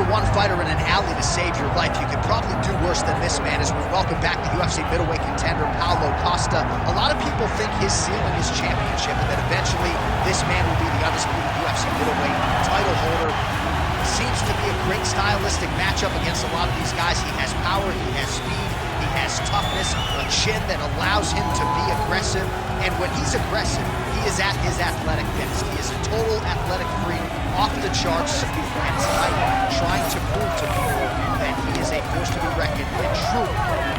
for one fighter in an alley to save your life, you could probably do worse than this man. As we welcome back the UFC middleweight contender, Paulo Costa. A lot of people think his ceiling is championship, and that eventually this man will be the undisputed UFC middleweight title holder. Seems to be a great stylistic matchup against a lot of these guys. He has power, he has speed, he has toughness, a chin that allows him to be aggressive. And when he's aggressive, he is at his athletic best. He is a total athletic freak, off the charts, and tonight trying to prove to people that he is a force to be reckoned and truly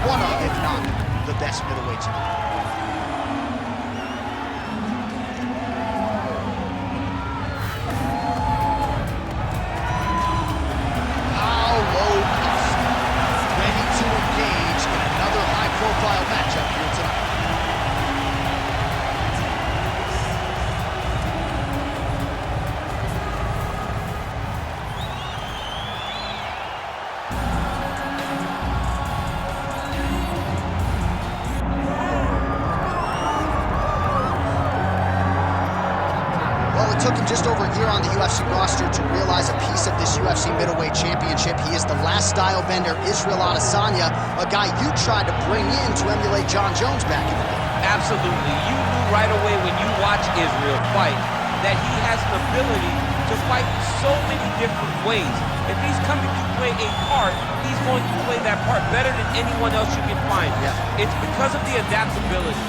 one of, if not, the best middleweights in the world. Profile matchup here tonight. Well, it took him just over a year on the UFC roster to realize a piece of this UFC middleweight championship. He is the last style bender, Israel Adesanya, a guy you tried to bring in to emulate John Jones back in the day. Absolutely. You knew right away when you watch Israel fight that he has an ability to fight in so many different ways. If he's coming to play a part, he's going to play that part better than anyone else you can find. Yeah. It's because of the adaptability.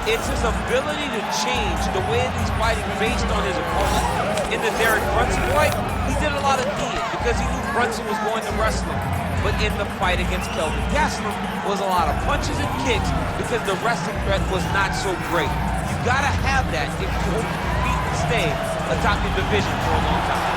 It's his ability to change the way that he's fighting based on his opponent. In the Derek Brunson fight, he did a lot of kneeing because he knew Brunson was going to wrestle him. But in the fight against Kelvin Gastelum was a lot of punches and kicks because the wrestling threat was not so great. You gotta have that if you hope to compete and stay atop your division for a long time.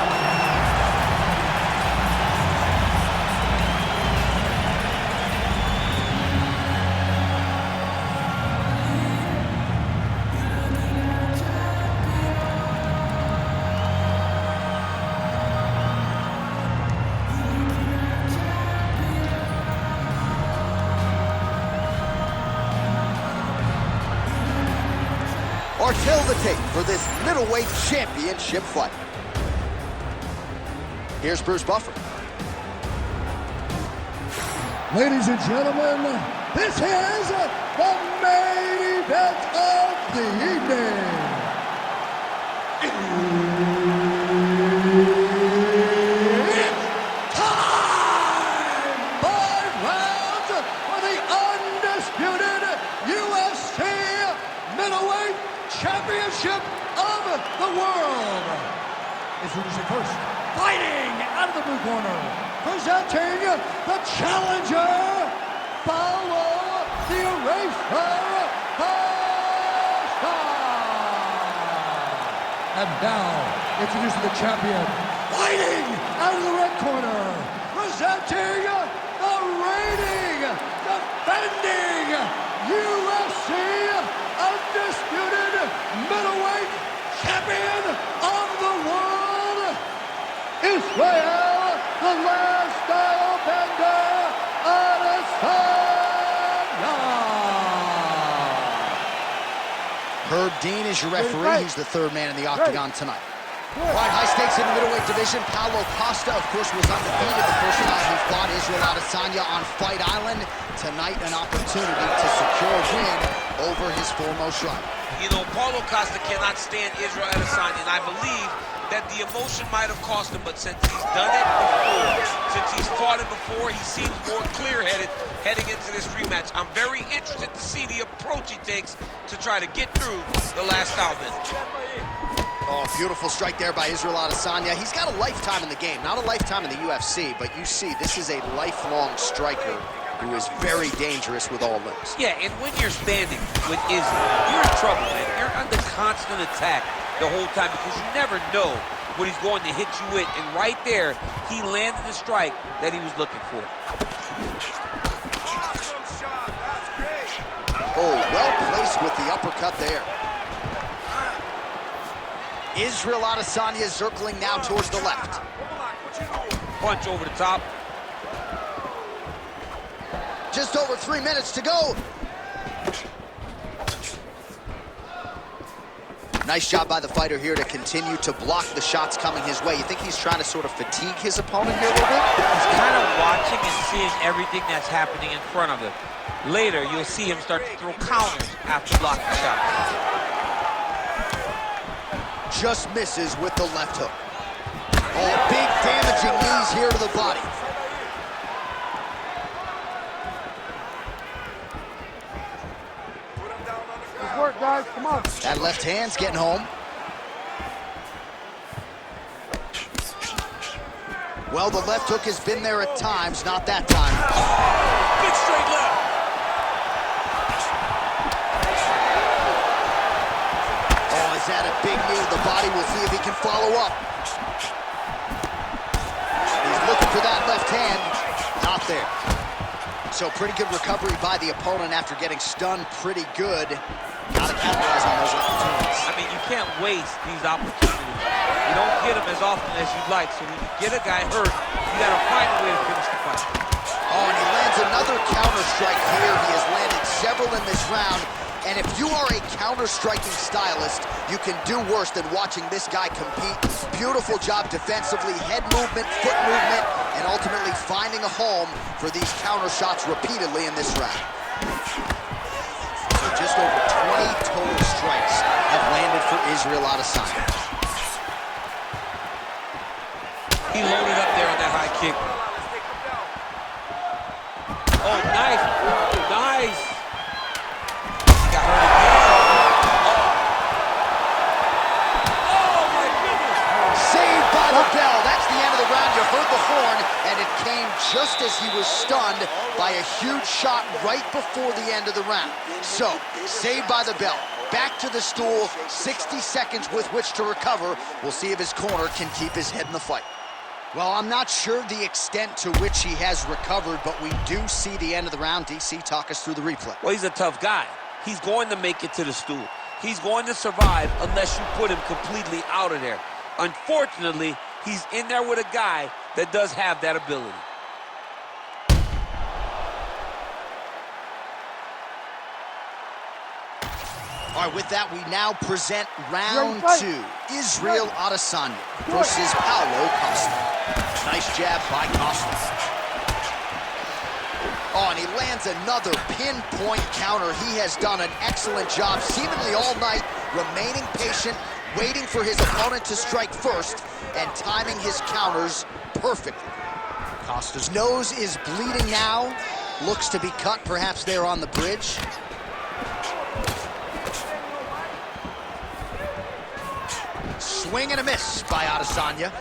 Or fill the tape for this middleweight championship fight. Here's Bruce Buffer. Ladies and gentlemen, this is the main event of the evening. It's time! 5 rounds for the undisputed UFC middleweight championship of the world. Introducing first, fighting out of the blue corner, presenting the challenger, Paulo the Eraser Costa. And now, introducing the champion, fighting out of the red corner, presenting the reigning, defending UFC undisputed middleweight champion of the world, Israel, the last style bender, Adesanya. Herb Dean is your referee. He's the third man in the octagon tonight. All right, high stakes in the middleweight division. Paulo Costa, of course, was undefeated the first time he fought Israel Adesanya on Fight Island. Tonight, an opportunity to secure a win over his foremost rival. You know, Paulo Costa cannot stand Israel Adesanya, and I believe that the emotion might have cost him, but since he's done it before, since he's fought it before, he seems more clear-headed heading into this rematch. I'm very interested to see the approach he takes to try to get through the last album. Oh, beautiful strike there by Israel Adesanya. He's got a lifetime in the game, not a lifetime in the UFC, but you see, this is a lifelong striker who is very dangerous with all limbs. Yeah, and when you're standing with Israel, you're in trouble, man. You're under constant attack the whole time because you never know what he's going to hit you with. And right there, he landed the strike that he was looking for. Oh, well placed with the uppercut there. Israel Adesanya circling now towards the left. Punch over the top. Just over 3 minutes to go. Nice job by the fighter here to continue to block the shots coming his way. You think he's trying to sort of fatigue his opponent here a little bit? He's kind of watching and seeing everything that's happening in front of him. Later, you'll see him start to throw counters after blocking shots. Just misses with the left hook. Oh, big damaging knees here to the body. Good work, guys. Come on. That left hand's getting home. Well, the left hook has been there at times, not that time. Big straight left. Oh, is that a big knee to the body? We'll see if he can follow up. He's looking for that left hand. Not there. So pretty good recovery by the opponent after getting stunned pretty good. Gotta capitalize on those opportunities. I mean, you can't waste these opportunities. You don't get them as often as you'd like, so when you get a guy hurt, you gotta find a way to finish the fight. Oh, and he lands another counter strike here. He has landed several in this round. And if you are a counter-striking stylist, you can do worse than watching this guy compete. Beautiful job defensively, head movement, foot movement, and ultimately finding a home for these counter shots repeatedly in this round. So just over 20 total strikes have landed for Israel Adesanya. He loaded up there on that high kick. Oh, nice. Nice. He got hurt again. Oh, my goodness. Saved by the bell. That's the end of the round. You heard the horn, and it came just as he was stunned by a huge shot right before the end of the round. So, saved by the bell. Back to the stool, 60 seconds with which to recover. We'll see if his corner can keep his head in the fight. Well, I'm not sure the extent to which he has recovered, but we do see the end of the round. DC, talk us through the replay. Well, he's a tough guy. He's going to make it to the stool. He's going to survive unless you put him completely out of there. Unfortunately, he's in there with a guy that does have that ability. All right, with that, we now present round two. Israel Adesanya versus Paulo Costa. Nice jab by Costa. Oh, and he lands another pinpoint counter. He has done an excellent job, seemingly all night, remaining patient, waiting for his opponent to strike first, and timing his counters perfectly. Costa's nose is bleeding now. Looks to be cut, perhaps there on the bridge. Swing and a miss by Adesanya.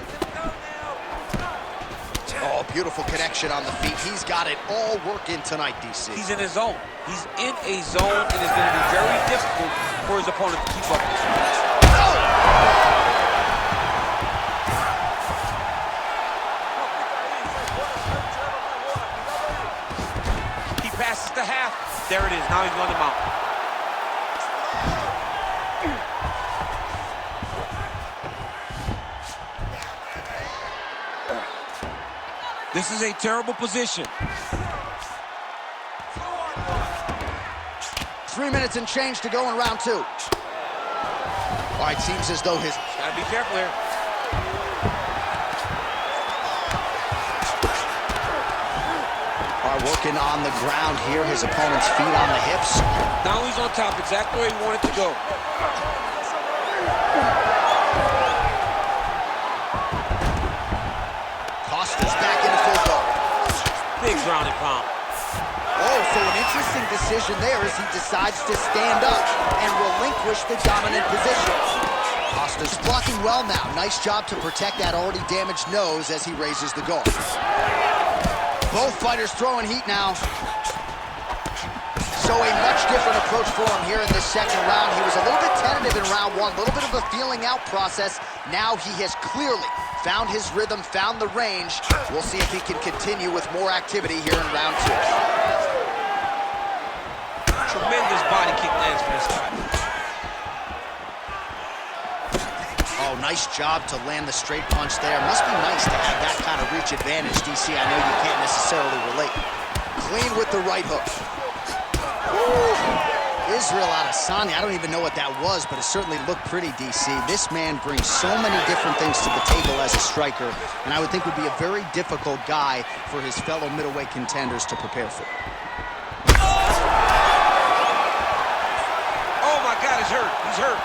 Oh, beautiful connection on the feet. He's got it all working tonight, DC. He's in his zone. He's in a zone, and it's going to be very difficult for his opponent to keep up. Oh! He passes the half. There it is. Now he's going to mount. This is a terrible position. 3 minutes and change to go in round two. All right, seems as though his... Gotta be careful here. All right, working on the ground here. His opponent's feet on the hips. Now he's on top, exactly where he wanted to go. Costa's back into full go. Big ground and pound. Oh, so an interesting decision there as he decides to stand up and relinquish the dominant position. Costa's blocking well now. Nice job to protect that already damaged nose as he raises the guard. Both fighters throwing heat now. So a much different approach for him here in this second round. He was a little bit tentative in round one, a little bit of a feeling out process. Now he has clearly found his rhythm, found the range. We'll see if he can continue with more activity here in round two. Tremendous body kick lands for this guy. Oh, nice job to land the straight punch there. Must be nice to have that kind of reach advantage, DC. I know you can't necessarily relate. Clean with the right hook. Ooh. Israel Adesanya, I don't even know what that was, but it certainly looked pretty, DC. This man brings so many different things to the table as a striker, and I would think would be a very difficult guy for his fellow middleweight contenders to prepare for. Oh my God, he's hurt. He's hurt.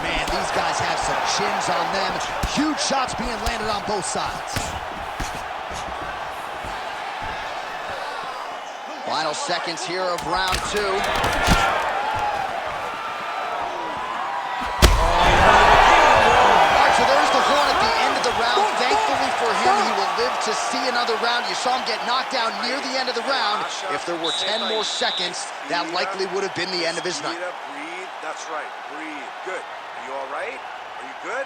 Man, these guys have some chins on them. Huge shots being landed on both sides. Final seconds here of round 2. All right, so there's the horn at the end of the round. Thankfully for him, he will live to see another round. You saw him get knocked down near the end of the round. If there were 10 more seconds, that likely would have been the end of his night. Breathe. That's right. Breathe. Good. Are you all right? Are you good?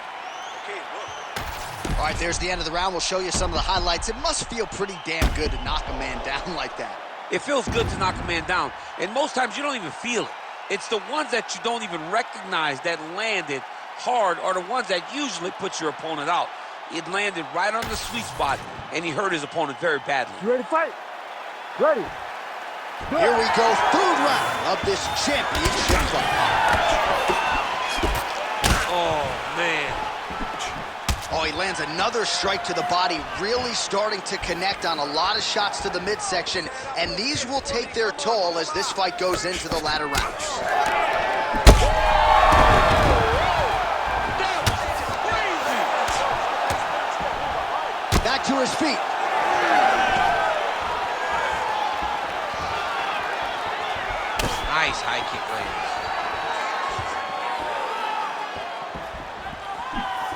Okay, look. All right, there's the end of the round. We'll show you some of the highlights. It must feel pretty damn good to knock a man down like that. It feels good to knock a man down, and most times you don't even feel it. It's the ones that you don't even recognize that landed hard are the ones that usually put your opponent out. It landed right on the sweet spot, and he hurt his opponent very badly. You ready to fight? Ready. Here we go, third round of this championship fight. Oh, man. Oh, he lands another strike to the body, really starting to connect on a lot of shots to the midsection, and these will take their toll as this fight goes into the latter rounds. Back to his feet. Nice high kick lands.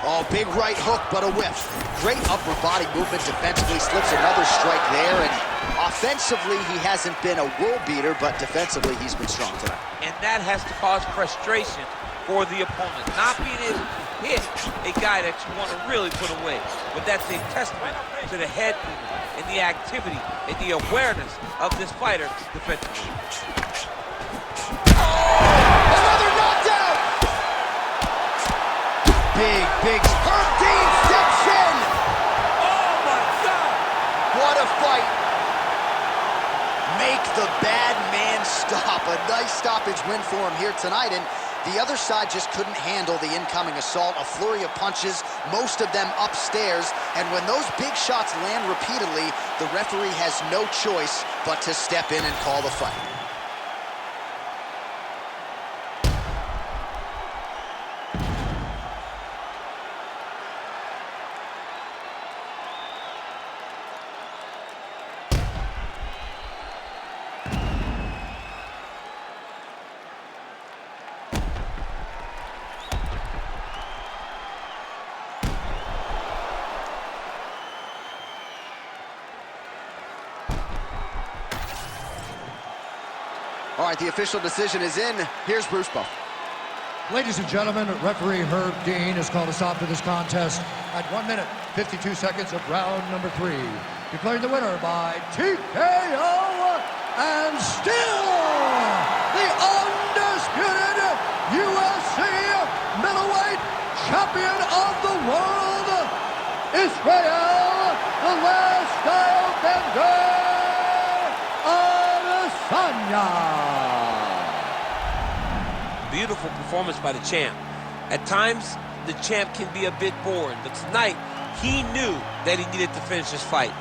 Oh, big right hook, but a whiff. Great upper body movement defensively, slips another strike there, and offensively, he hasn't been a world beater, but defensively, he's been strong tonight. And that has to cause frustration for the opponent. Not being able to hit a guy that you want to really put away. But that's a testament to the head movement and the activity and the awareness of this fighter defensively. Another knockdown! Big, Herb Dean steps in! Oh my God! What a fight! Make the bad man stop. A nice stoppage win for him here tonight, and the other side just couldn't handle the incoming assault. A flurry of punches, most of them upstairs, and when those big shots land repeatedly, the referee has no choice but to step in and call the fight. All right, the official decision is in. Here's Bruce Buff. Ladies and gentlemen, referee Herb Dean has called a stop to this contest at 1 minute, 52 seconds of round number 3. Declaring the winner by TKO and still the undisputed UFC middleweight champion of the world, Israel, the last style bender, Adesanya. Beautiful performance by the champ. At times, the champ can be a bit boring, but tonight, he knew that he needed to finish this fight.